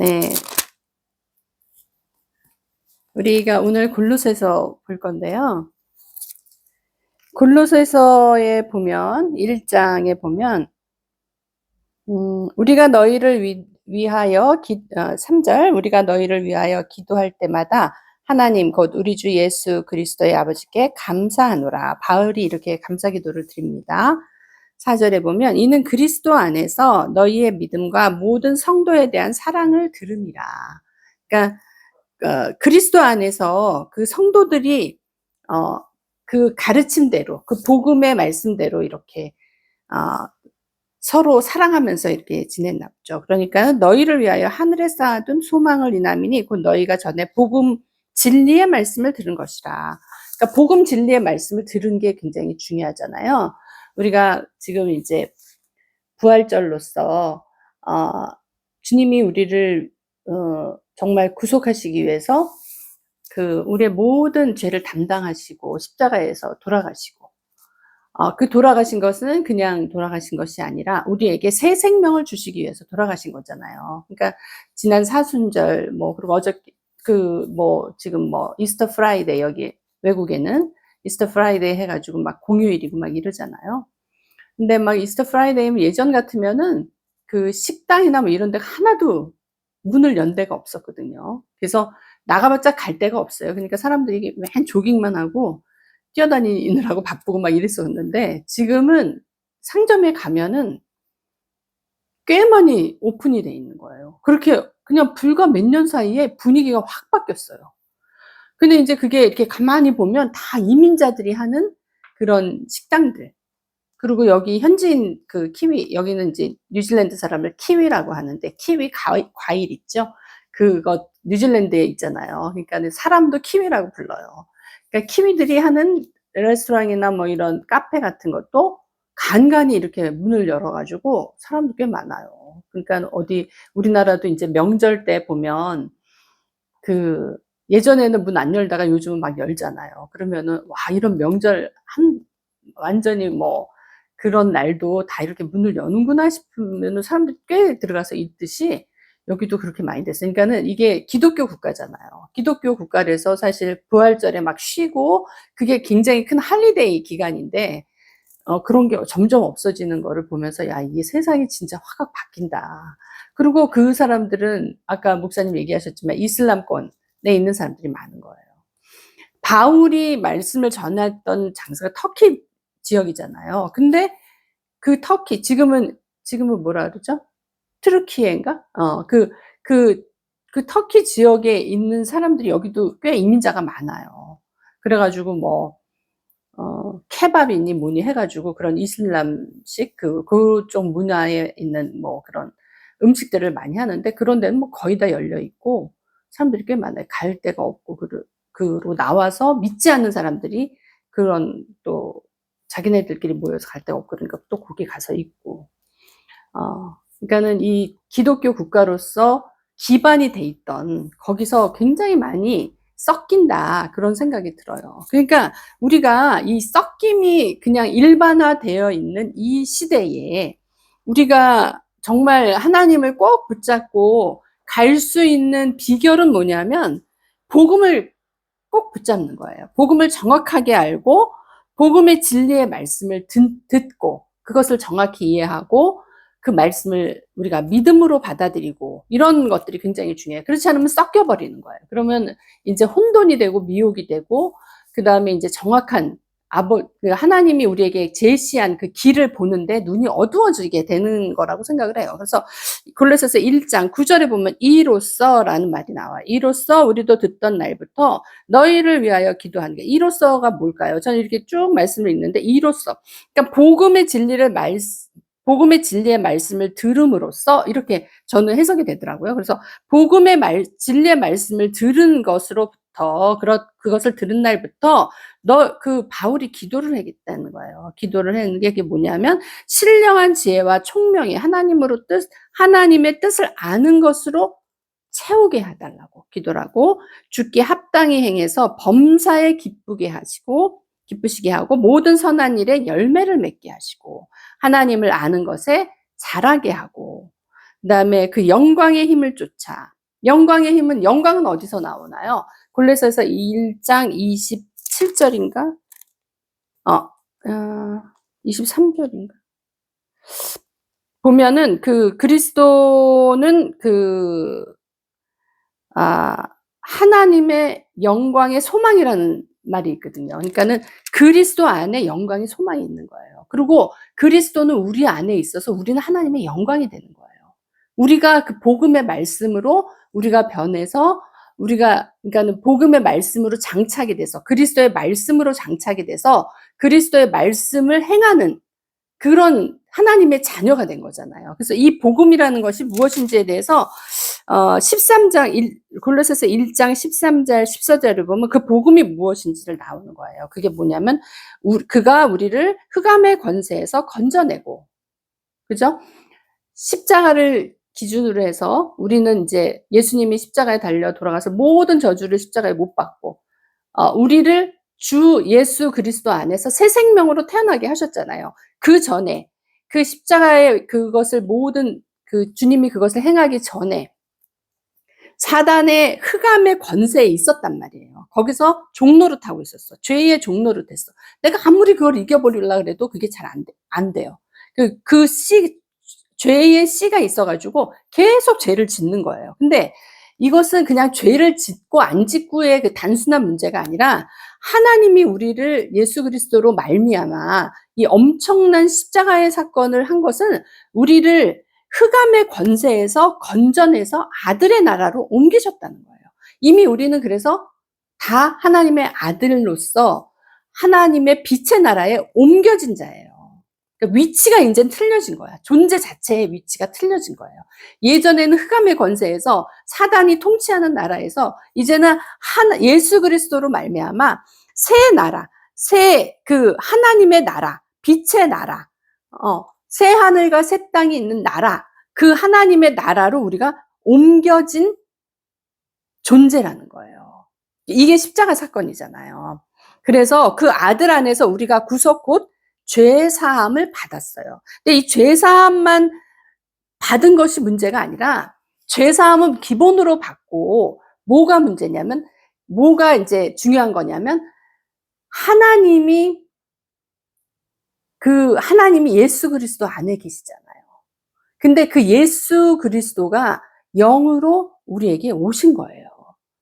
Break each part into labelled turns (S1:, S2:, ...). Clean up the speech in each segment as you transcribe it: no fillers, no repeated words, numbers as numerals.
S1: 네, 우리가 오늘 골로새서 볼 건데요. 골로새서에 보면 1장에 보면 우리가 너희를 위하여 3절 우리가 너희를 위하여 기도할 때마다 하나님 곧 우리 주 예수 그리스도의 아버지께 감사하노라. 바울이 이렇게 감사 기도를 드립니다. 4절에 보면 이는 그리스도 안에서 너희의 믿음과 모든 성도에 대한 사랑을 들음이라. 그러니까 그리스도 안에서 그 성도들이 그 가르침대로, 그 복음의 말씀대로 이렇게 서로 사랑하면서 이렇게 지냈나 보죠. 그러니까 너희를 위하여 하늘에 쌓아둔 소망을 인함이니 곧 너희가 전에 복음 진리의 말씀을 들은 것이라. 그러니까 복음 진리의 말씀을 들은 게 굉장히 중요하잖아요. 우리가 지금 이제 부활절로서 주님이 우리를 정말 구속하시기 위해서 그 우리의 모든 죄를 담당하시고 십자가에서 돌아가시고 그 돌아가신 것은 그냥 돌아가신 것이 아니라 우리에게 새 생명을 주시기 위해서 돌아가신 거잖아요. 그러니까 지난 사순절 그리고 어저께 지금 이스터 프라이데이, 여기 외국에는 이스터 프라이데이 해가지고 막 공휴일이고 막 이러잖아요. 근데 막 이스터 프라이데이면 예전 같으면은 그 식당이나 이런 데가 하나도 문을 연 데가 없었거든요. 그래서 나가봤자 갈 데가 없어요. 그러니까 사람들이 맨 조깅만 하고 뛰어다니느라고 바쁘고 막 이랬었는데, 지금은 상점에 가면은 꽤 많이 오픈이 돼 있는 거예요. 그렇게 그냥 불과 몇 년 사이에 분위기가 확 바뀌었어요. 근데 이제 그게 이렇게 가만히 보면 다 이민자들이 하는 그런 식당들. 그리고 여기 현지인 그 키위, 여기는 이제 뉴질랜드 사람을 키위라고 하는데, 키위 과일 있죠? 그거 뉴질랜드에 있잖아요. 그러니까 사람도 키위라고 불러요. 그러니까 키위들이 하는 레스토랑이나 이런 카페 같은 것도 간간히 이렇게 문을 열어가지고 사람도 꽤 많아요. 그러니까 우리나라도 이제 명절 때 보면 예전에는 문 안 열다가 요즘은 막 열잖아요. 그러면은, 와, 이런 명절 완전히 그런 날도 다 이렇게 문을 여는구나 싶으면은 사람들이 꽤 들어가서 있듯이 여기도 그렇게 많이 됐어요. 그러니까는 이게 기독교 국가잖아요. 기독교 국가라서 사실 부활절에 막 쉬고 그게 굉장히 큰 할리데이 기간인데, 그런 게 점점 없어지는 거를 보면서, 야, 이게 세상이 진짜 확 바뀐다. 그리고 그 사람들은 아까 목사님 얘기하셨지만 이슬람권에 있는 사람들이 많은 거예요. 바울이 말씀을 전했던 장소가 터키 지역이잖아요. 근데 그 터키, 지금은 뭐라 그러죠? 트르키예인가? 그 터키 지역에 있는 사람들이 여기도 꽤 이민자가 많아요. 그래가지고 케밥이니 뭐니 해가지고 그런 이슬람식 그쪽 문화에 있는 그런 음식들을 많이 하는데, 그런 데는 거의 다 열려 있고 사람들이 꽤 많아요. 갈 데가 없고 그로 나와서 믿지 않는 사람들이 그런 또 자기네들끼리 모여서 갈 데가 없고 그러니까 또 거기 가서 있고. 그러니까는 이 기독교 국가로서 기반이 돼 있던 거기서 굉장히 많이 섞인다, 그런 생각이 들어요. 그러니까 우리가 이 섞임이 그냥 일반화되어 있는 이 시대에 우리가 정말 하나님을 꼭 붙잡고 갈 수 있는 비결은 뭐냐면 복음을 꼭 붙잡는 거예요. 복음을 정확하게 알고 복음의 진리의 말씀을 듣고 그것을 정확히 이해하고 그 말씀을 우리가 믿음으로 받아들이고, 이런 것들이 굉장히 중요해요. 그렇지 않으면 섞여버리는 거예요. 그러면 이제 혼돈이 되고 미혹이 되고, 그 다음에 이제 정확한 하나님이 우리에게 제시한 그 길을 보는데 눈이 어두워지게 되는 거라고 생각을 해요. 그래서 골로새서 1장 9절에 보면 이로써라는 말이 나와요. 이로써 우리도 듣던 날부터 너희를 위하여 기도하는 게, 이로써가 뭘까요? 저는 이렇게 쭉 말씀을 읽는데, 이로써, 그러니까 복음의 진리의 말씀을 들음으로써, 이렇게 저는 해석이 되더라고요. 그래서 진리의 말씀을 들은 것으로부터, 그것을 들은 날부터 바울이 기도를 하겠다는 거예요. 기도를 했는 게 뭐냐면, 신령한 지혜와 총명이 하나님의 뜻을 아는 것으로 채우게 해달라고 기도를 하고, 죽기 합당히 행해서 범사에 기쁘시게 하고 모든 선한 일에 열매를 맺게 하시고 하나님을 아는 것에 자라게 하고, 그다음에 그 영광의 힘을 쫓아. 영광의 힘은, 영광은 어디서 나오나요? 골로새서 1장 27절인가? 23절인가? 보면은 그 그리스도는 하나님의 영광의 소망이라는 말이 있거든요. 그러니까는 그리스도 안에 영광의 소망이 있는 거예요. 그리고 그리스도는 우리 안에 있어서 우리는 하나님의 영광이 되는 거예요. 우리가 그 복음의 말씀으로 우리가 변해서 그러니까는 복음의 말씀으로 장착이 돼서, 그리스도의 말씀으로 장착이 돼서 그리스도의 말씀을 행하는 그런 하나님의 자녀가 된 거잖아요. 그래서 이 복음이라는 것이 무엇인지에 대해서 13장 골로새서 1장 13절 14절을 보면 그 복음이 무엇인지를 나오는 거예요. 그게 뭐냐면 그가 우리를 흑암의 권세에서 건져내고, 그죠? 십자가를 기준으로 해서 우리는 이제 예수님이 십자가에 달려 돌아가서 모든 저주를 십자가에 못 받고 우리를 주 예수 그리스도 안에서 새 생명으로 태어나게 하셨잖아요. 그 전에 그 십자가의 그것을 모든 그 주님이 그것을 행하기 전에 사단의 흑암의 권세에 있었단 말이에요. 거기서 종노릇하고 있었어. 죄의 종노릇했어. 내가 아무리 그걸 이겨버리려고 해도 그게 잘 안 돼요. 죄의 씨가 있어가지고 계속 죄를 짓는 거예요. 근데 이것은 그냥 죄를 짓고 안 짓고의 그 단순한 문제가 아니라 하나님이 우리를 예수 그리스도로 말미암아 이 엄청난 십자가의 사건을 한 것은 우리를 흑암의 권세에서 건져내서 아들의 나라로 옮기셨다는 거예요. 이미 우리는 그래서 다 하나님의 아들로서 하나님의 빛의 나라에 옮겨진 자예요. 그러니까 위치가 이제 틀려진 거야. 존재 자체의 위치가 틀려진 거예요. 예전에는 흑암의 권세에서 사단이 통치하는 나라에서 이제는 예수 그리스도로 말미암아 새 나라, 하나님의 나라, 빛의 나라, 새 하늘과 새 땅이 있는 나라, 그 하나님의 나라로 우리가 옮겨진 존재라는 거예요. 이게 십자가 사건이잖아요. 그래서 그 아들 안에서 우리가 구속 곧 죄사함을 받았어요. 근데 이 죄사함만 받은 것이 문제가 아니라 죄사함은 기본으로 받고 뭐가 문제냐면, 뭐가 이제 중요한 거냐면 하나님이 예수 그리스도 안에 계시잖아요. 근데 그 예수 그리스도가 영으로 우리에게 오신 거예요.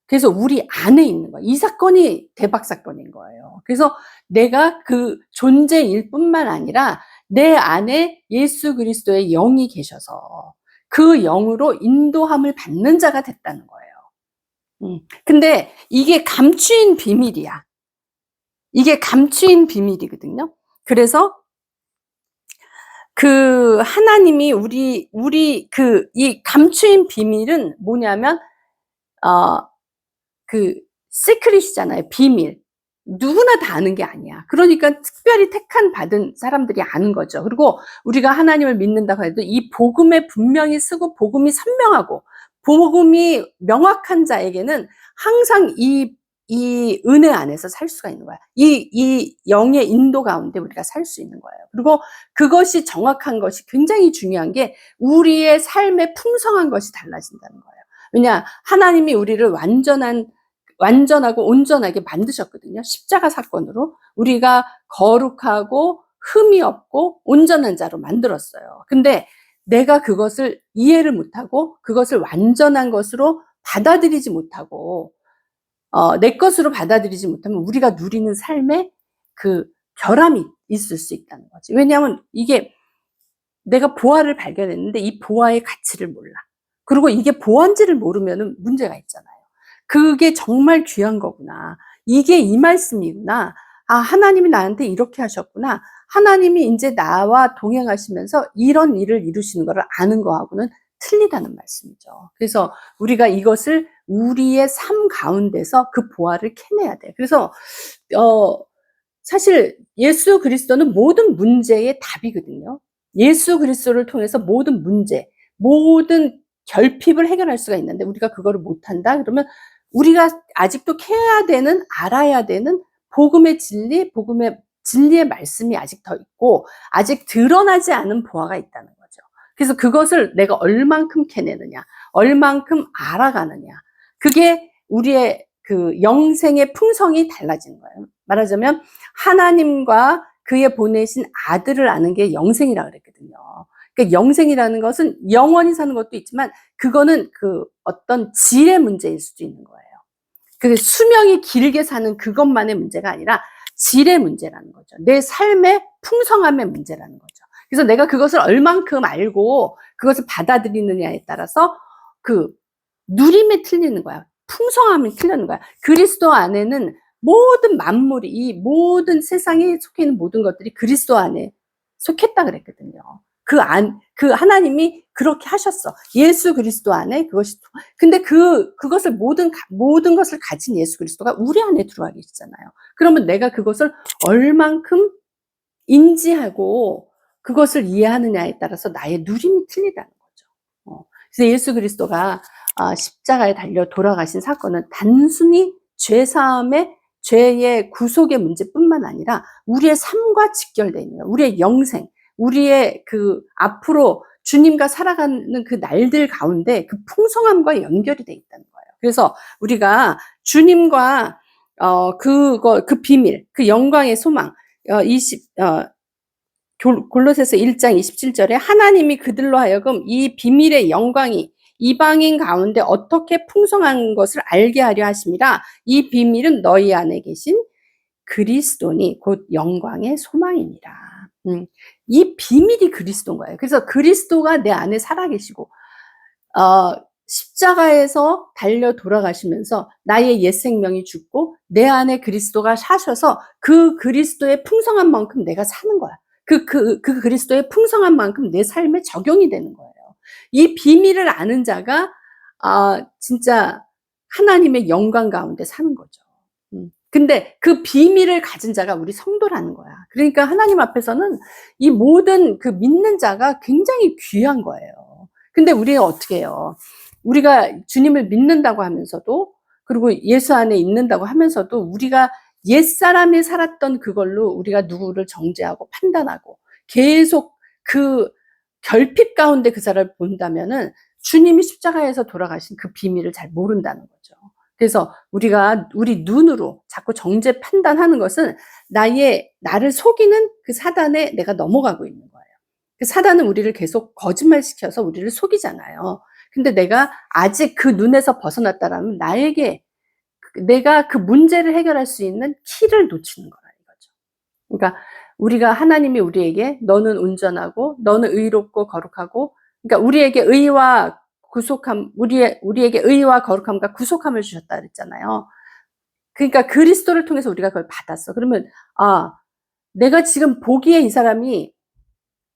S1: 그래서 우리 안에 있는 거예요. 이 사건이 대박 사건인 거예요. 그래서 내가 그 존재일 뿐만 아니라 내 안에 예수 그리스도의 영이 계셔서 그 영으로 인도함을 받는 자가 됐다는 거예요. 근데 이게 감추인 비밀이야. 이게 감추인 비밀이거든요. 그래서 그 하나님이 이 감추인 비밀은 뭐냐면, 시크릿이잖아요. 비밀. 누구나 다 아는 게 아니야. 그러니까 특별히 받은 사람들이 아는 거죠. 그리고 우리가 하나님을 믿는다고 해도 이 복음에 분명히 쓰고 복음이 선명하고 복음이 명확한 자에게는 항상 이 은혜 안에서 살 수가 있는 거야. 이 영의 인도 가운데 우리가 살 수 있는 거예요. 그리고 그것이 정확한 것이 굉장히 중요한 게 우리의 삶의 풍성한 것이 달라진다는 거예요. 왜냐, 하나님이 우리를 완전하고 온전하게 만드셨거든요. 십자가 사건으로 우리가 거룩하고 흠이 없고 온전한 자로 만들었어요. 근데 내가 그것을 이해를 못하고 그것을 완전한 것으로 받아들이지 못하고 내 것으로 받아들이지 못하면 우리가 누리는 삶에 그 결함이 있을 수 있다는 거지. 왜냐하면 이게 내가 보화를 발견했는데 이 보화의 가치를 몰라. 그리고 이게 보화인지를 모르면 문제가 있잖아요. 그게 정말 귀한 거구나. 이게 이 말씀이구나. 하나님이 나한테 이렇게 하셨구나. 하나님이 이제 나와 동행하시면서 이런 일을 이루시는 거를 아는 거하고는 틀리다는 말씀이죠. 그래서 우리가 이것을 우리의 삶 가운데서 그 보화를 캐내야 돼. 그래서 사실 예수 그리스도는 모든 문제의 답이거든요. 예수 그리스도를 통해서 모든 문제, 모든 결핍을 해결할 수가 있는데 우리가 그거를 못한다? 그러면 우리가 아직도 알아야 되는 복음의 진리의 말씀이 아직 더 있고 아직 드러나지 않은 보화가 있다는 거죠. 그래서 그것을 내가 얼만큼 캐내느냐, 얼만큼 알아가느냐, 그게 우리의 그 영생의 풍성이 달라지는 거예요. 말하자면 하나님과 그의 보내신 아들을 아는 게 영생이라 그랬거든요. 그러니까 영생이라는 것은 영원히 사는 것도 있지만 그거는 그 어떤 질의 문제일 수도 있는 거예요. 그 수명이 길게 사는 그것만의 문제가 아니라 질의 문제라는 거죠. 내 삶의 풍성함의 문제라는 거죠. 그래서 내가 그것을 얼만큼 알고 그것을 받아들이느냐에 따라서 그 누림이 틀리는 거야. 풍성함이 틀리는 거야. 그리스도 안에는 모든 만물이, 이 모든 세상에 속해 있는 모든 것들이 그리스도 안에 속했다 그랬거든요. 그 하나님이 그렇게 하셨어. 예수 그리스도 안에 그것이. 근데 그것을 모든 것을 가진 예수 그리스도가 우리 안에 들어와 계시잖아요. 그러면 내가 그것을 얼만큼 인지하고 그것을 이해하느냐에 따라서 나의 누림이 틀리다는 거죠. 그래서 예수 그리스도가 십자가에 달려 돌아가신 사건은 단순히 죄의 구속의 문제뿐만 아니라 우리의 삶과 직결되어 있는 거예요. 우리의 영생, 우리의 그 앞으로 주님과 살아가는 그 날들 가운데 그 풍성함과 연결이 되어 있다는 거예요. 그래서 우리가 주님과 그 비밀, 그 영광의 소망, 골로새서 1장 27절에 하나님이 그들로 하여금 이 비밀의 영광이 이방인 가운데 어떻게 풍성한 것을 알게 하려 하심이라. 이 비밀은 너희 안에 계신 그리스도니 곧 영광의 소망이니라. 이 비밀이 그리스도인 거예요. 그래서 그리스도가 내 안에 살아계시고 십자가에서 달려 돌아가시면서 나의 옛 생명이 죽고 내 안에 그리스도가 사셔서 그 그리스도의 풍성한 만큼 내가 사는 거야. 그 그리스도의 풍성한 만큼 내 삶에 적용이 되는 거예요. 이 비밀을 아는 자가 진짜 하나님의 영광 가운데 사는 거죠. 근데 그 비밀을 가진 자가 우리 성도라는 거야. 그러니까 하나님 앞에서는 이 모든 그 믿는 자가 굉장히 귀한 거예요. 근데 우리가 어떻게 해요? 우리가 주님을 믿는다고 하면서도, 그리고 예수 안에 있는다고 하면서도 우리가 옛사람이 살았던 그걸로 우리가 누구를 정죄하고 판단하고 계속 그 결핍 가운데 그 사람을 본다면은 주님이 십자가에서 돌아가신 그 비밀을 잘 모른다는 거죠. 그래서 우리 눈으로 자꾸 정죄 판단하는 것은 나를 속이는 그 사단에 내가 넘어가고 있는 거예요. 그 사단은 우리를 계속 거짓말시켜서 우리를 속이잖아요. 근데 내가 아직 그 눈에서 벗어났다라면 내가 그 문제를 해결할 수 있는 키를 놓치는 거라 이거죠. 그러니까 우리가 하나님이 우리에게 너는 온전하고 너는 의롭고 거룩하고, 그러니까 우리에게 의와 구속함, 우리에게 의와 거룩함과 구속함을 주셨다 그랬잖아요. 그러니까 그리스도를 통해서 우리가 그걸 받았어. 그러면 내가 지금 보기에 이 사람이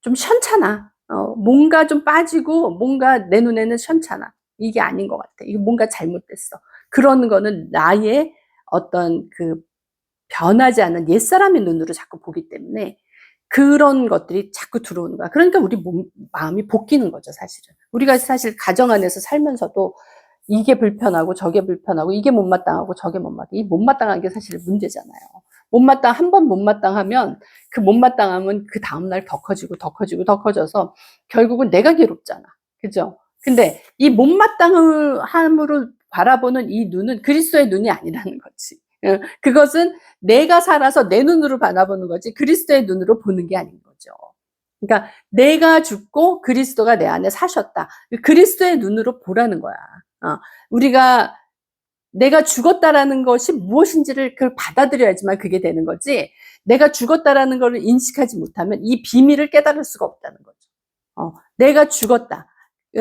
S1: 좀 시원찮아. 뭔가 좀 빠지고 뭔가 내 눈에는 시원찮아. 이게 아닌 것 같아. 이게 뭔가 잘못됐어. 그런 거는 나의 어떤 그 변하지 않은 옛사람의 눈으로 자꾸 보기 때문에 그런 것들이 자꾸 들어오는 거야. 그러니까 우리 마음이 볶이는 거죠, 사실은. 우리가 사실 가정 안에서 살면서도 이게 불편하고 저게 불편하고 이게 못마땅하고 저게 못마땅하고, 이 못마땅한 게 사실 문제잖아요. 한 번 못마땅하면 그 못마땅함은 그 다음날 더 커지고 더 커지고 더 커져서 결국은 내가 괴롭잖아. 그죠? 근데 이 못마땅함으로 바라보는 이 눈은 그리스도의 눈이 아니라는 거지. 그것은 내가 살아서 내 눈으로 바라보는 거지 그리스도의 눈으로 보는 게 아닌 거죠. 그러니까 내가 죽고 그리스도가 내 안에 사셨다. 그리스도의 눈으로 보라는 거야. 내가 죽었다라는 것이 무엇인지를 그걸 받아들여야지만 그게 되는 거지, 내가 죽었다라는 걸 인식하지 못하면 이 비밀을 깨달을 수가 없다는 거죠. 내가 죽었다.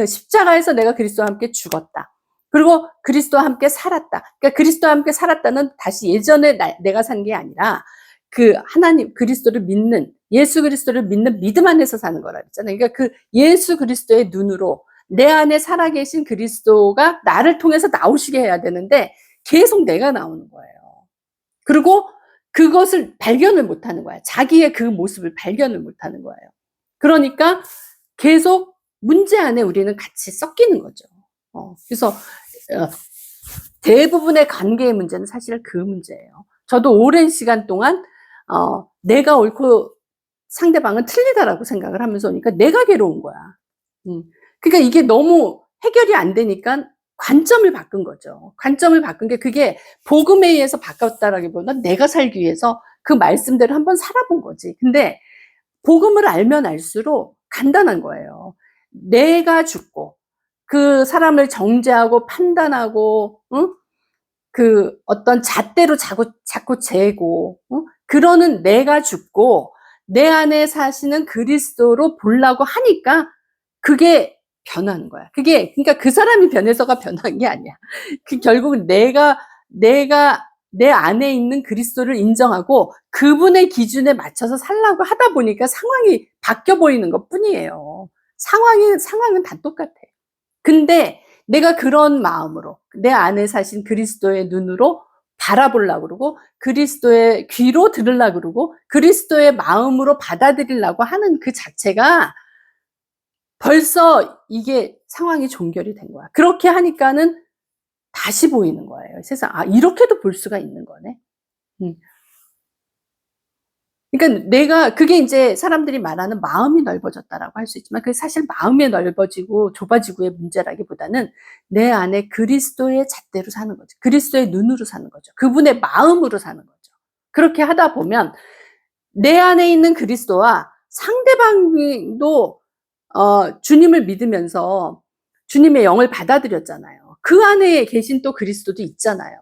S1: 십자가에서 내가 그리스도와 함께 죽었다. 그리고 그리스도와 함께 살았다. 그러니까 그리스도와 함께 살았다는 다시 예전에 내가 산 게 아니라 그 하나님 그리스도를 믿는, 예수 그리스도를 믿는 믿음 안에서 사는 거라 그랬잖아요. 그러니까 그 예수 그리스도의 눈으로 내 안에 살아계신 그리스도가 나를 통해서 나오시게 해야 되는데 계속 내가 나오는 거예요. 그리고 그것을 발견을 못하는 거야. 자기의 그 모습을 발견을 못하는 거예요. 그러니까 계속 문제 안에 우리는 같이 섞이는 거죠. 그래서 대부분의 관계의 문제는 사실 그 문제예요. 저도 오랜 시간 동안 내가 옳고 상대방은 틀리다라고 생각을 하면서 오니까 내가 괴로운 거야. 그러니까 이게 너무 해결이 안 되니까 관점을 바꾼 거죠. 관점을 바꾼 게 그게 복음에 의해서 바꿨다라기보다 내가 살기 위해서 그 말씀대로 한번 살아본 거지. 근데 복음을 알면 알수록 간단한 거예요. 내가 죽고 그 사람을 정죄하고 판단하고, 응? 그 어떤 잣대로 자꾸 재고, 응? 그러는 내가 죽고 내 안에 사시는 그리스도로 보려고 하니까 그게 변하는 거야. 그게 그러니까 그 사람이 변해서가 변한 게 아니야. 그 결국은 내가 내 안에 있는 그리스도를 인정하고 그분의 기준에 맞춰서 살려고 하다 보니까 상황이 바뀌어 보이는 것뿐이에요. 상황은 다 똑같아. 근데 내가 그런 마음으로 내 안에 사신 그리스도의 눈으로 바라보려고 그러고 그리스도의 귀로 들으려고 그러고 그리스도의 마음으로 받아들이려고 하는 그 자체가 벌써 이게 상황이 종결이 된 거야. 그렇게 하니까는 다시 보이는 거예요. 세상, 아, 이렇게도 볼 수가 있는 거네. 그러니까 내가, 그게 이제 사람들이 말하는 마음이 넓어졌다라고 할 수 있지만, 그게 사실 마음이 넓어지고 좁아지고의 문제라기보다는 내 안에 그리스도의 잣대로 사는 거죠. 그리스도의 눈으로 사는 거죠. 그분의 마음으로 사는 거죠. 그렇게 하다 보면 내 안에 있는 그리스도와 상대방도 주님을 믿으면서 주님의 영을 받아들였잖아요. 그 안에 계신 또 그리스도도 있잖아요.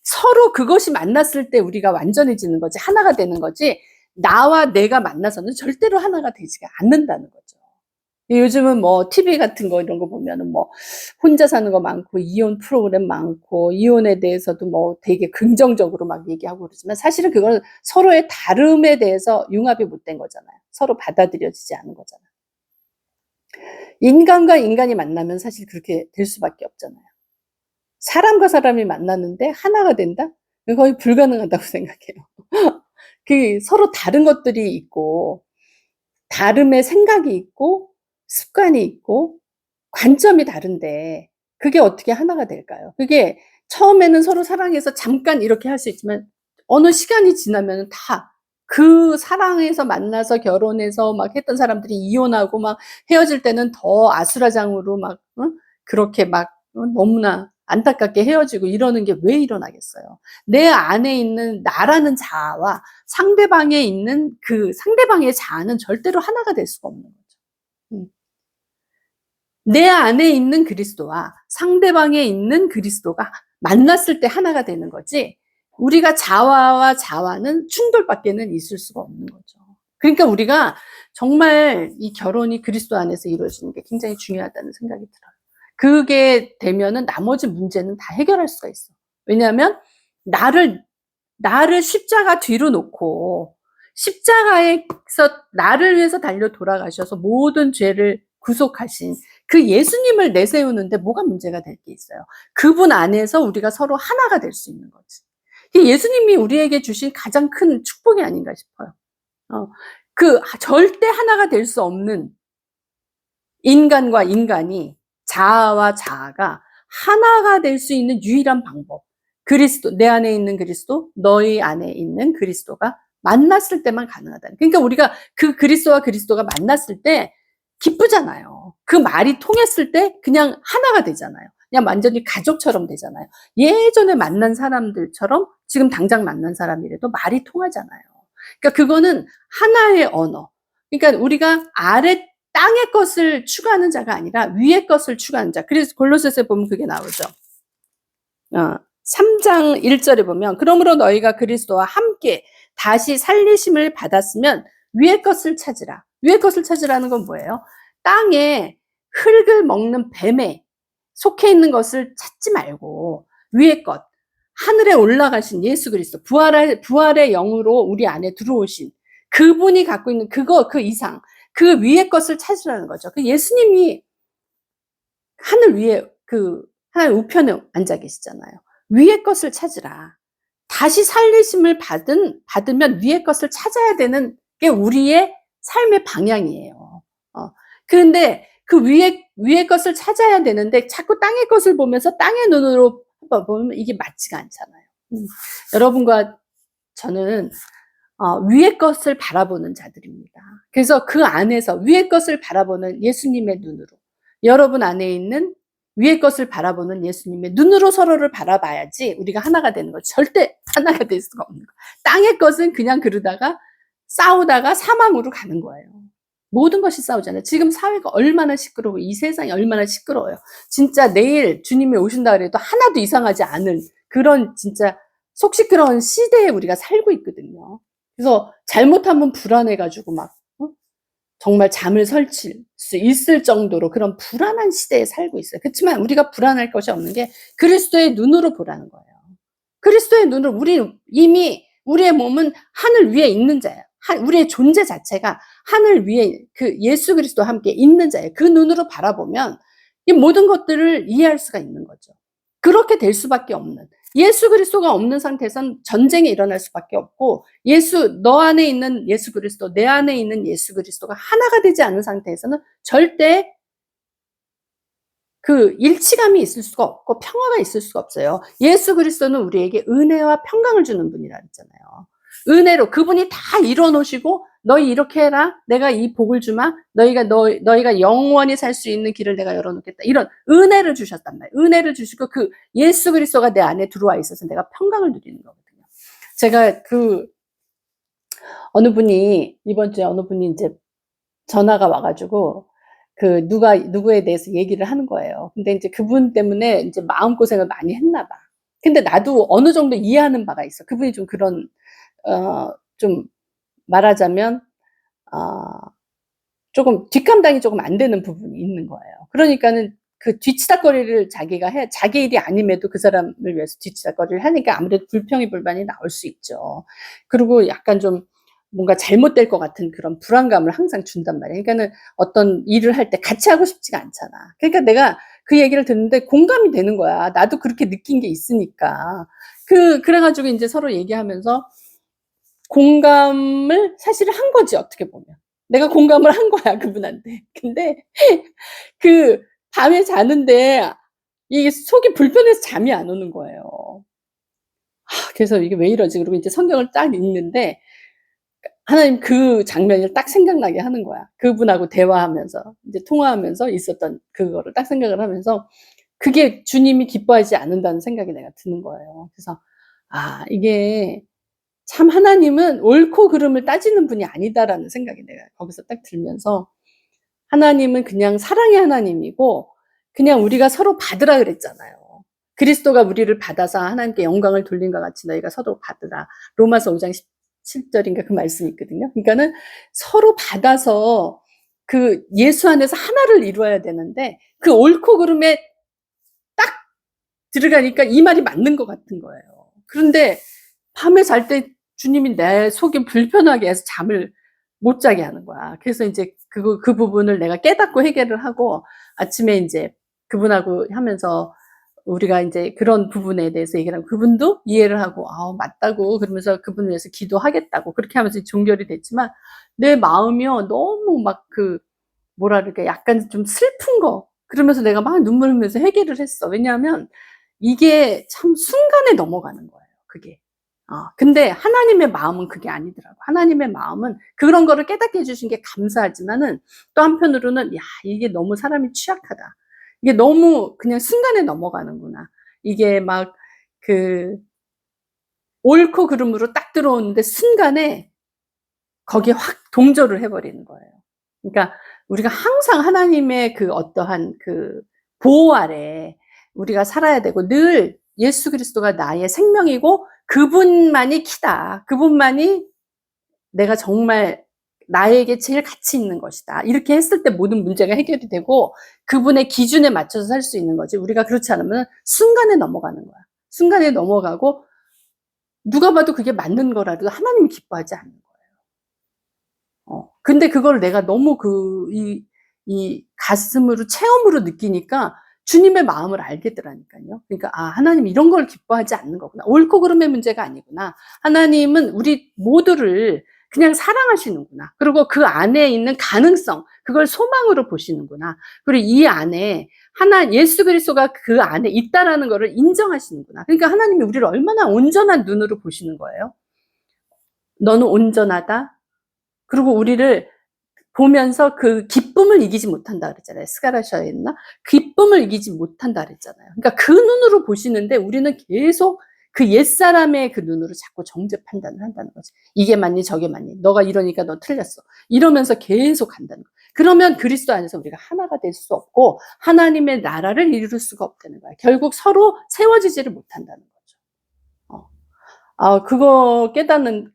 S1: 서로 그것이 만났을 때 우리가 완전해지는 거지, 하나가 되는 거지, 나와 내가 만나서는 절대로 하나가 되지가 않는다는 거죠. 요즘은 뭐 TV 같은 거 이런 거 보면은 뭐 혼자 사는 거 많고 이혼 프로그램 많고 이혼에 대해서도 뭐 되게 긍정적으로 막 얘기하고 그러지만 사실은 그건 서로의 다름에 대해서 융합이 못 된 거잖아요. 서로 받아들여지지 않은 거잖아요. 인간과 인간이 만나면 사실 그렇게 될 수밖에 없잖아요. 사람과 사람이 만났는데 하나가 된다? 거의 불가능하다고 생각해요. 그 서로 다른 것들이 있고 다름의 생각이 있고 습관이 있고 관점이 다른데 그게 어떻게 하나가 될까요? 그게 처음에는 서로 사랑해서 잠깐 이렇게 할 수 있지만 어느 시간이 지나면 다 그 사랑해서 만나서 결혼해서 막 했던 사람들이 이혼하고 막 헤어질 때는 더 아수라장으로 막, 응? 그렇게 막 너무나 안타깝게 헤어지고 이러는 게 왜 일어나겠어요? 내 안에 있는 나라는 자아와 상대방에 있는 그 상대방의 자아는 절대로 하나가 될 수가 없는 거죠. 내 안에 있는 그리스도와 상대방에 있는 그리스도가 만났을 때 하나가 되는 거지, 우리가 자아와 자아는 충돌밖에는 있을 수가 없는 거죠. 그러니까 우리가 정말 이 결혼이 그리스도 안에서 이루어지는 게 굉장히 중요하다는 생각이 들어요. 그게 되면은 나머지 문제는 다 해결할 수가 있어. 왜냐하면 나를 십자가 뒤로 놓고 십자가에서 나를 위해서 달려 돌아가셔서 모든 죄를 구속하신 그 예수님을 내세우는데 뭐가 문제가 될 게 있어요. 그분 안에서 우리가 서로 하나가 될 수 있는 거지. 예수님이 우리에게 주신 가장 큰 축복이 아닌가 싶어요. 그 절대 하나가 될 수 없는 인간과 인간이, 자아와 자아가 하나가 될 수 있는 유일한 방법. 그리스도, 내 안에 있는 그리스도, 너희 안에 있는 그리스도가 만났을 때만 가능하다. 그러니까 우리가 그 그리스도와 그리스도가 만났을 때 기쁘잖아요. 그 말이 통했을 때 그냥 하나가 되잖아요. 그냥 완전히 가족처럼 되잖아요. 예전에 만난 사람들처럼 지금 당장 만난 사람이라도 말이 통하잖아요. 그러니까 그거는 하나의 언어. 그러니까 우리가 땅의 것을 추구하는 자가 아니라 위의 것을 추구하는 자. 그래서 골로새서에 보면 그게 나오죠. 3장 1절에 보면 그러므로 너희가 그리스도와 함께 다시 살리심을 받았으면 위의 것을 찾으라. 위의 것을 찾으라는 건 뭐예요? 땅에 흙을 먹는 뱀에 속해 있는 것을 찾지 말고 위의 것, 하늘에 올라가신 예수 그리스도, 부활의 영으로 우리 안에 들어오신 그분이 갖고 있는 그거, 그 이상, 그 위의 것을 찾으라는 거죠. 그 예수님이 하늘 위에 그 하나님 우편에 앉아 계시잖아요. 위의 것을 찾으라. 다시 살리심을 받으면 위의 것을 찾아야 되는 게 우리의 삶의 방향이에요. 그런데 그 위의 것을 찾아야 되는데 자꾸 땅의 것을 보면서 땅의 눈으로 보면 이게 맞지가 않잖아요. 여러분과 저는 위의 것을 바라보는 자들입니다. 그래서 그 안에서 위의 것을 바라보는 예수님의 눈으로, 여러분 안에 있는 위의 것을 바라보는 예수님의 눈으로 서로를 바라봐야지 우리가 하나가 되는 거죠. 절대 하나가 될 수가 없는 거예요. 땅의 것은 그냥 그러다가 싸우다가 사망으로 가는 거예요. 모든 것이 싸우잖아요. 지금 사회가 얼마나 시끄러워, 이 세상이 얼마나 시끄러워요. 진짜 내일 주님이 오신다 그래도 하나도 이상하지 않은 그런 진짜 속 시끄러운 시대에 우리가 살고 있거든요. 그래서 잘못하면 불안해가지고 막 정말 잠을 설칠 수 있을 정도로 그런 불안한 시대에 살고 있어요. 그렇지만 우리가 불안할 것이 없는 게 그리스도의 눈으로 보라는 거예요. 그리스도의 눈으로 이미 우리의 몸은 하늘 위에 있는 자예요. 우리의 존재 자체가 하늘 위에 그 예수 그리스도와 함께 있는 자예요. 그 눈으로 바라보면 이 모든 것들을 이해할 수가 있는 거죠. 그렇게 될 수밖에 없는, 예수 그리스도가 없는 상태에서는 전쟁이 일어날 수밖에 없고, 너 안에 있는 예수 그리스도, 내 안에 있는 예수 그리스도가 하나가 되지 않은 상태에서는 절대 그 일치감이 있을 수가 없고 평화가 있을 수가 없어요. 예수 그리스도는 우리에게 은혜와 평강을 주는 분이라 했잖아요. 은혜로 그분이 다 이뤄놓으시고 너희 이렇게 해라, 내가 이 복을 주마, 너희가 영원히 살 수 있는 길을 내가 열어놓겠다, 이런 은혜를 주셨단 말이에요. 은혜를 주시고 그 예수 그리스도가 내 안에 들어와 있어서 내가 평강을 누리는 거거든요. 제가 이번 주에 어느 분이 이제 전화가 와가지고 누구에 대해서 얘기를 하는 거예요. 근데 이제 그분 때문에 이제 마음고생을 많이 했나 봐. 근데 나도 어느 정도 이해하는 바가 있어. 그분이 좀 그런, 좀 말하자면, 조금 뒷감당이 조금 안 되는 부분이 있는 거예요. 그러니까는 그 뒤치다거리를 자기가 자기 일이 아님에도 그 사람을 위해서 뒤치다거리를 하니까 아무래도 불평이 나올 수 있죠. 그리고 약간 좀 뭔가 잘못될 것 같은 그런 불안감을 항상 준단 말이에요. 그러니까는 어떤 일을 할 때 같이 하고 싶지가 않잖아. 그러니까 내가 그 얘기를 듣는데 공감이 되는 거야. 나도 그렇게 느낀 게 있으니까. 그래가지고 이제 서로 얘기하면서 공감을 사실은 한 거지, 어떻게 보면. 내가 공감을 한 거야, 그분한테. 근데 밤에 자는데 이게 속이 불편해서 잠이 안 오는 거예요. 그래서 이게 왜 이러지? 그리고 이제 성경을 딱 읽는데 하나님 그 장면을 딱 생각나게 하는 거야. 그분하고 대화하면서, 이제 통화하면서 있었던 그거를 딱 생각을 하면서 그게 주님이 기뻐하지 않는다는 생각이 내가 드는 거예요. 그래서 이게 참 하나님은 옳고 그름을 따지는 분이 아니다라는 생각이 내가 거기서 딱 들면서, 하나님은 그냥 사랑의 하나님이고 그냥 우리가 서로 받으라 그랬잖아요. 그리스도가 우리를 받아서 하나님께 영광을 돌린 것 같이 너희가 서로 받으라. 로마서 5장 17절인가 그 말씀이 있거든요. 그러니까는 서로 받아서 그 예수 안에서 하나를 이루어야 되는데 그 옳고 그름에 딱 들어가니까 이 말이 맞는 것 같은 거예요. 그런데 밤에 잘 때 주님이 내 속이 불편하게 해서 잠을 못 자게 하는 거야. 그래서 이제 그 부분을 내가 깨닫고 해결을 하고 아침에 이제 그분하고 하면서 우리가 이제 그런 부분에 대해서 얘기를 하고 그분도 이해를 하고 맞다고 그러면서 그분을 위해서 기도하겠다고 그렇게 하면서 종결이 됐지만 내 마음이요 너무 막 뭐라 그럴까 약간 좀 슬픈 거, 그러면서 내가 막 눈물 흘리면서 해결을 했어. 왜냐하면 이게 참 순간에 넘어가는 거예요, 그게. 근데 하나님의 마음은 그게 아니더라고. 하나님의 마음은 그런 거를 깨닫게 해주신 게 감사하지만은 또 한편으로는 이게 너무 사람이 취약하다. 이게 너무 그냥 순간에 넘어가는구나. 이게 막 옳고 그름으로 딱 들어오는데 순간에 거기에 확 동조를 해버리는 거예요. 그러니까 우리가 항상 하나님의 어떠한 보호 아래 우리가 살아야 되고, 늘 예수 그리스도가 나의 생명이고 그분만이 키다. 그분만이 내가 정말 나에게 제일 가치 있는 것이다. 이렇게 했을 때 모든 문제가 해결이 되고 그분의 기준에 맞춰서 살 수 있는 거지. 우리가 그렇지 않으면 순간에 넘어가는 거야. 순간에 넘어가고 누가 봐도 그게 맞는 거라도 하나님이 기뻐하지 않는 거예요. 근데 그걸 내가 너무 이 가슴으로 체험으로 느끼니까 주님의 마음을 알겠더라니까요. 그러니까 하나님 이런 걸 기뻐하지 않는 거구나. 옳고 그름의 문제가 아니구나. 하나님은 우리 모두를 그냥 사랑하시는구나. 그리고 그 안에 있는 가능성, 그걸 소망으로 보시는구나. 그리고 이 안에 예수 그리스도가 그 안에 있다라는 거를 인정하시는구나. 그러니까 하나님이 우리를 얼마나 온전한 눈으로 보시는 거예요. 너는 온전하다. 그리고 우리를 보면서 그 기쁨을 이기지 못한다 그랬잖아요. 스가랴서였나? 기쁨을 이기지 못한다 그랬잖아요. 그러니까 그 눈으로 보시는데 우리는 계속 그 옛사람의 그 눈으로 자꾸 정죄 판단을 한다는 거지. 이게 맞니 저게 맞니. 너가 이러니까 너 틀렸어. 이러면서 계속 간다는 거예요. 그러면 그리스도 안에서 우리가 하나가 될 수 없고 하나님의 나라를 이룰 수가 없다는 거예요. 결국 서로 세워지지를 못한다는 거죠. 그거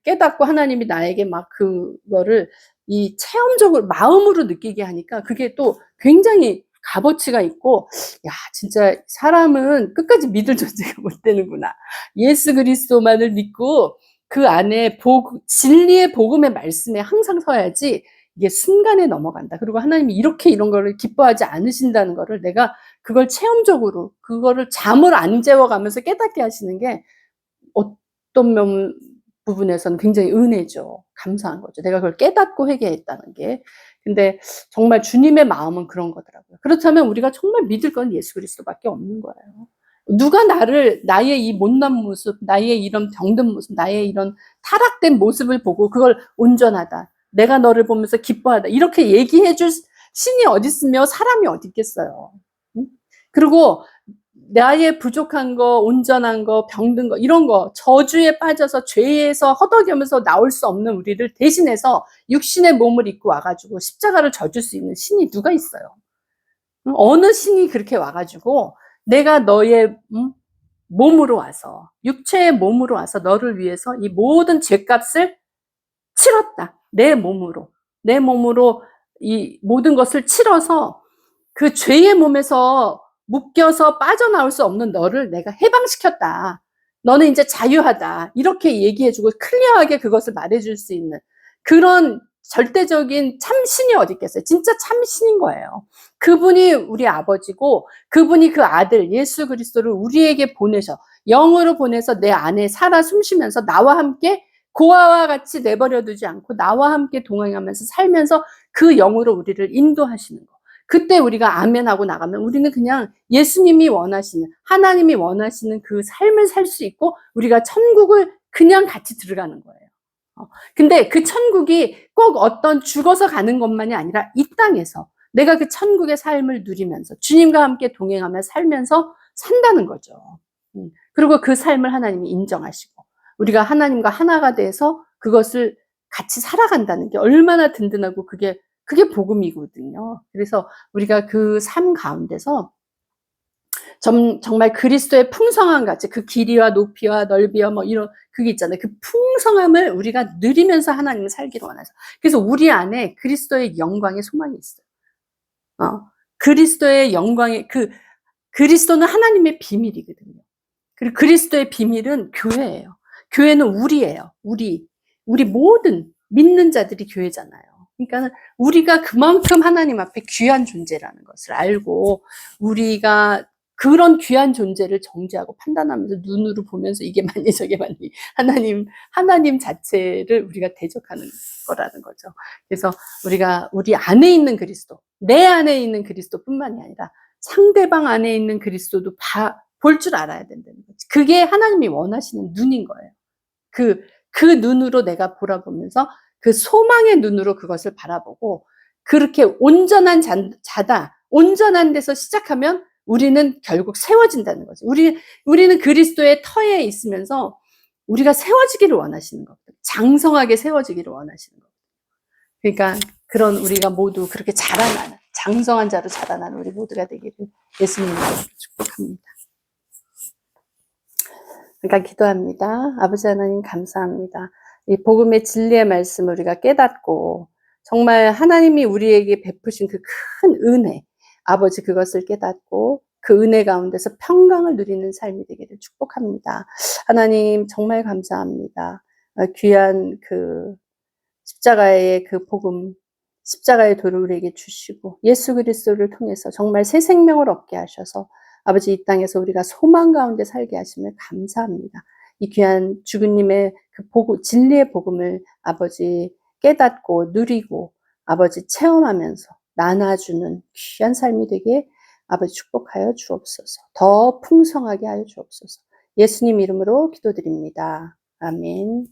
S1: 깨닫고 하나님이 나에게 막 그거를 이 체험적으로 마음으로 느끼게 하니까 그게 또 굉장히 값어치가 있고, 야, 진짜 사람은 끝까지 믿을 존재가 못 되는구나. 예수 그리스도만을 믿고 그 안에 진리의 복음의 말씀에 항상 서야지 이게 순간에 넘어간다. 그리고 하나님이 이렇게 이런 거를 기뻐하지 않으신다는 거를 내가 그걸 체험적으로, 그거를 잠을 안 재워가면서 깨닫게 하시는 게 어떤 부분에서는 굉장히 은혜죠. 감사한 거죠. 내가 그걸 깨닫고 회개했다는 게. 근데 정말 주님의 마음은 그런 거더라고요. 그렇다면 우리가 정말 믿을 건 예수 그리스도밖에 없는 거예요. 누가 나의 이 못난 모습, 나의 이런 병든 모습, 나의 이런 타락된 모습을 보고 그걸 온전하다, 내가 너를 보면서 기뻐하다, 이렇게 얘기해 줄 신이 어디 있으며 사람이 어디 있겠어요. 응? 그리고 나의 부족한 거, 온전한 거, 병든 거, 이런 거, 저주에 빠져서 죄에서 허덕이면서 나올 수 없는 우리를 대신해서 육신의 몸을 입고 와가지고 십자가를 져줄 수 있는 신이 누가 있어요? 어느 신이 그렇게 와가지고 내가 너의 몸으로 와서, 육체의 몸으로 와서 너를 위해서 이 모든 죄값을 치렀다. 내 몸으로 이 모든 것을 치러서 그 죄의 몸에서 묶여서 빠져나올 수 없는 너를 내가 해방시켰다. 너는 이제 자유하다. 이렇게 얘기해주고 클리어하게 그것을 말해줄 수 있는 그런 절대적인 참신이 어디 있겠어요. 진짜 참신인 거예요. 그분이 우리 아버지고 그분이 그 아들 예수 그리스도를 우리에게 보내셔. 영으로 보내서 내 안에 살아 숨쉬면서 나와 함께 고아와 같이 내버려 두지 않고 나와 함께 동행하면서 살면서 그 영으로 우리를 인도하시는 거. 그때 우리가 아멘하고 나가면 우리는 그냥 예수님이 원하시는, 하나님이 원하시는 그 삶을 살 수 있고 우리가 천국을 그냥 같이 들어가는 거예요. 근데 그 천국이 꼭 어떤 죽어서 가는 것만이 아니라 이 땅에서 내가 그 천국의 삶을 누리면서 주님과 함께 동행하며 살면서 산다는 거죠. 그리고 그 삶을 하나님이 인정하시고 우리가 하나님과 하나가 돼서 그것을 같이 살아간다는 게 얼마나 든든하고 그게 복음이거든요. 그래서 우리가 그 삶 가운데서 정말 그리스도의 풍성함 같이 그 길이와 높이와 넓이와 뭐 이런 그게 있잖아요. 그 풍성함을 우리가 누리면서 하나님을 살기를 원해서. 그래서 우리 안에 그리스도의 영광의 소망이 있어요. 그리스도의 영광의 그리스도는 하나님의 비밀이거든요. 그리고 그리스도의 비밀은 교회예요. 교회는 우리예요. 우리 모든 믿는 자들이 교회잖아요. 그러니까 우리가 그만큼 하나님 앞에 귀한 존재라는 것을 알고 우리가 그런 귀한 존재를 정죄하고 판단하면서 눈으로 보면서 이게 맞니 저게 맞니 하나님 자체를 우리가 대적하는 거라는 거죠. 그래서 우리가 우리 안에 있는 그리스도, 내 안에 있는 그리스도뿐만이 아니라 상대방 안에 있는 그리스도도 볼 줄 알아야 된다는 거지. 그게 하나님이 원하시는 눈인 거예요. 그 눈으로 내가 보라보면서 그 소망의 눈으로 그것을 바라보고 그렇게 온전한 자다. 온전한 데서 시작하면 우리는 결국 세워진다는 거죠. 우리는 그리스도의 터에 있으면서 우리가 세워지기를 원하시는 거거든요. 장성하게 세워지기를 원하시는 거거든요. 그러니까 그런 우리가 모두 그렇게 자라나는 장성한 자로 자라나는 우리 모두가 되기를 예수님의 이름으로 축복합니다. 그러니까 기도합니다. 아버지 하나님 감사합니다. 이 복음의 진리의 말씀을 우리가 깨닫고 정말 하나님이 우리에게 베푸신 그 큰 은혜, 아버지 그것을 깨닫고 그 은혜 가운데서 평강을 누리는 삶이 되기를 축복합니다. 하나님 정말 감사합니다. 귀한 그 십자가의 그 복음, 십자가의 도를 우리에게 주시고 예수 그리스도를 통해서 정말 새 생명을 얻게 하셔서 아버지 이 땅에서 우리가 소망 가운데 살게 하심을 감사합니다. 이 귀한 주님의 그 진리의 복음을 아버지 깨닫고 누리고 아버지 체험하면서 나눠주는 귀한 삶이 되게 아버지 축복하여 주옵소서. 더 풍성하게 하여 주옵소서. 예수님 이름으로 기도드립니다. 아멘.